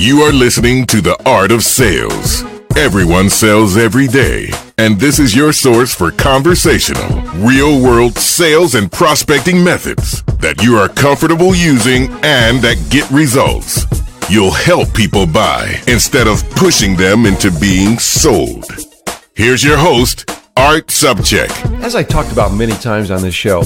You are listening to The Art of Sales. Everyone sells every day, and this is your source for conversational, real-world sales and prospecting methods that you are comfortable using and that get results. You'll help people buy instead of pushing them into being sold. Here's your host, Art Subcheck. As I talked about many times on this show,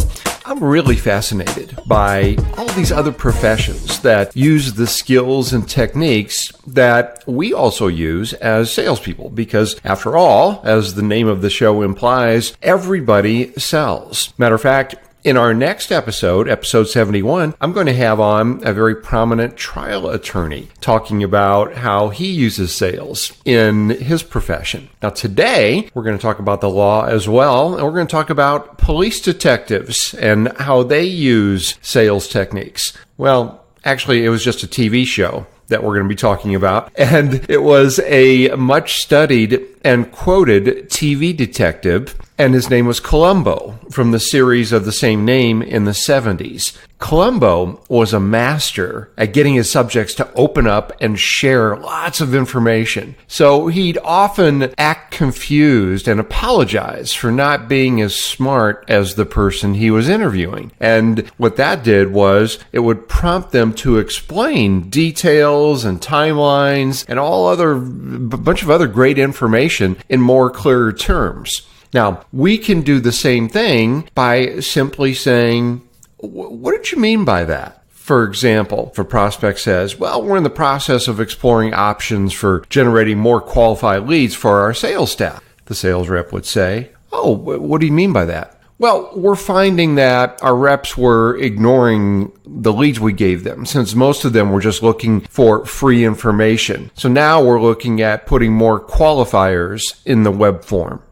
I'm really fascinated by all these other professions that use the skills and techniques that we also use as salespeople, because after all, as the name of the show implies, everybody sells. Matter of fact, in our next episode, episode 71, I'm going to have on a very prominent trial attorney talking about how he uses sales in his profession. Now today, we're going to talk about the law as well, and we're going to talk about police detectives and how they use sales techniques. Well, actually, it was just a TV show that we're going to be talking about, and it was a much studied and quoted TV detective, and his name was Columbo from the series of the same name in the 70s. Columbo was a master at getting his subjects to open up and share lots of information. So he'd often act confused and apologize for not being as smart as the person he was interviewing. And what that did was it would prompt them to explain details and timelines and a bunch of other great information in more clearer terms. Now, we can do the same thing by simply saying, what did you mean by that? For example, if a prospect says, well, we're in the process of exploring options for generating more qualified leads for our sales staff. The sales rep would say, oh, what do you mean by that? Well, we're finding that our reps were ignoring the leads we gave them, since most of them were just looking for free information. So now we're looking at putting more qualifiers in the web form.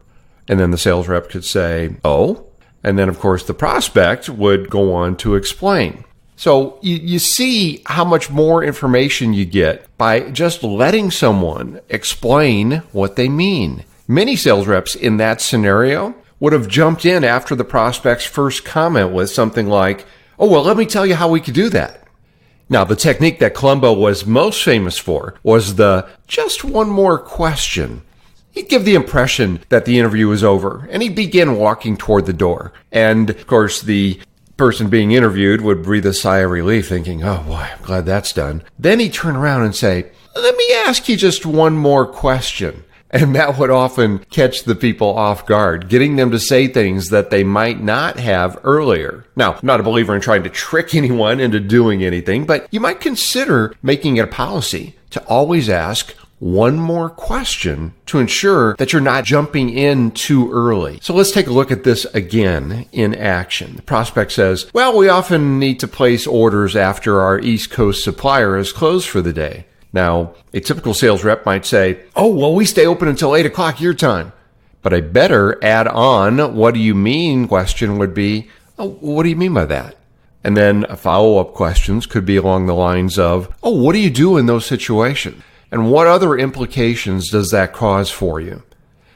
And then the sales rep could say, oh, and then of course the prospect would go on to explain. So you see how much more information you get by just letting someone explain what they mean. Many sales reps in that scenario would have jumped in after the prospect's first comment with something like, oh, well, let me tell you how we could do that. Now, the technique that Columbo was most famous for was the just one more question. He'd give the impression that the interview was over, and he'd begin walking toward the door. And, of course, the person being interviewed would breathe a sigh of relief, thinking, oh, boy, I'm glad that's done. Then he'd turn around and say, let me ask you just one more question. And that would often catch the people off guard, getting them to say things that they might not have earlier. Now, I'm not a believer in trying to trick anyone into doing anything, but you might consider making it a policy to always ask one more question to ensure that you're not jumping in too early. So let's take a look at this again in action. The prospect says, well, we often need to place orders after our East Coast supplier is closed for the day. Now, a typical sales rep might say, oh, well, we stay open until 8 o'clock your time. But a better add-on, what do you mean question would be, oh, what do you mean by that? And then follow-up questions could be along the lines of, oh, what do you do in those situations? And what other implications does that cause for you?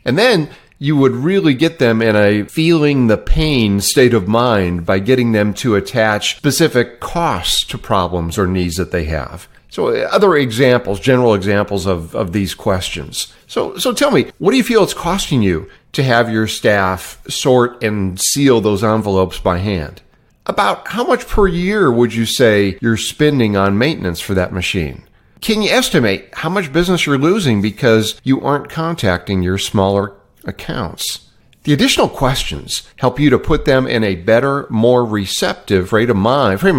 And then you would really get them in a feeling the pain state of mind by getting them to attach specific costs to problems or needs that they have. So other examples, general examples of these questions. So tell me, what do you feel it's costing you to have your staff sort and seal those envelopes by hand? About how much per year would you say you're spending on maintenance for that machine? Can you estimate how much business you're losing because you aren't contacting your smaller accounts? The additional questions help you to put them in a better, more receptive frame of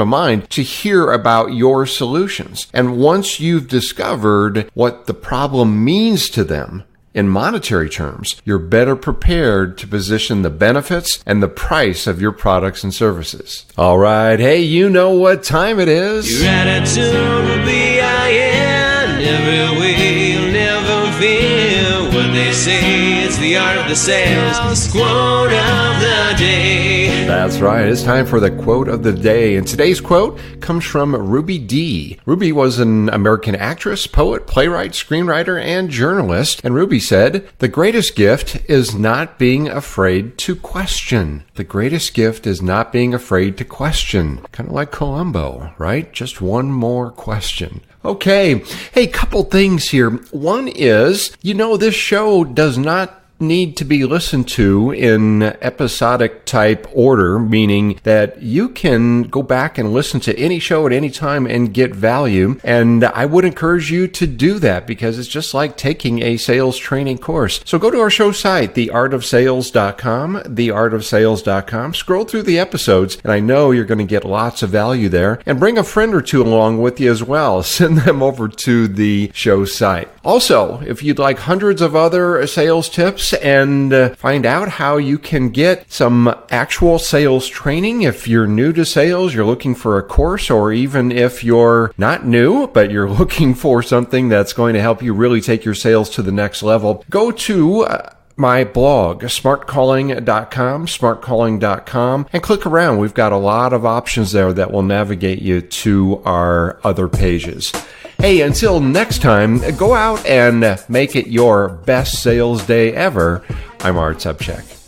mind to hear about your solutions. And once you've discovered what the problem means to them in monetary terms, you're better prepared to position the benefits and the price of your products and services. All right, hey, you know what time it is. Your attitude will be iron every way, you'll never feel what they say. It's the art of the sales quote of the day. That's right. It's time for the quote of the day. And today's quote comes from Ruby Dee. Ruby was an American actress, poet, playwright, screenwriter, and journalist. And Ruby said, "The greatest gift is not being afraid to question." The greatest gift is not being afraid to question. Kind of like Columbo, right? Just one more question. Okay. Hey, couple things here. One is, this show does not need to be listened to in episodic type order, meaning that you can go back and listen to any show at any time and get value. And I would encourage you to do that because it's just like taking a sales training course. So go to our show site, theartofsales.com, theartofsales.com, scroll through the episodes, and I know you're going to get lots of value there. And bring a friend or two along with you as well. Send them over to the show site. Also, if you'd like hundreds of other sales tips and find out how you can get some actual sales training, if you're new to sales, you're looking for a course, or even if you're not new, but you're looking for something that's going to help you really take your sales to the next level, go to my blog, smartcalling.com, and click around. We've got a lot of options there that will navigate you to our other pages. Hey, until next time, go out and make it your best sales day ever. I'm Art Subcheck.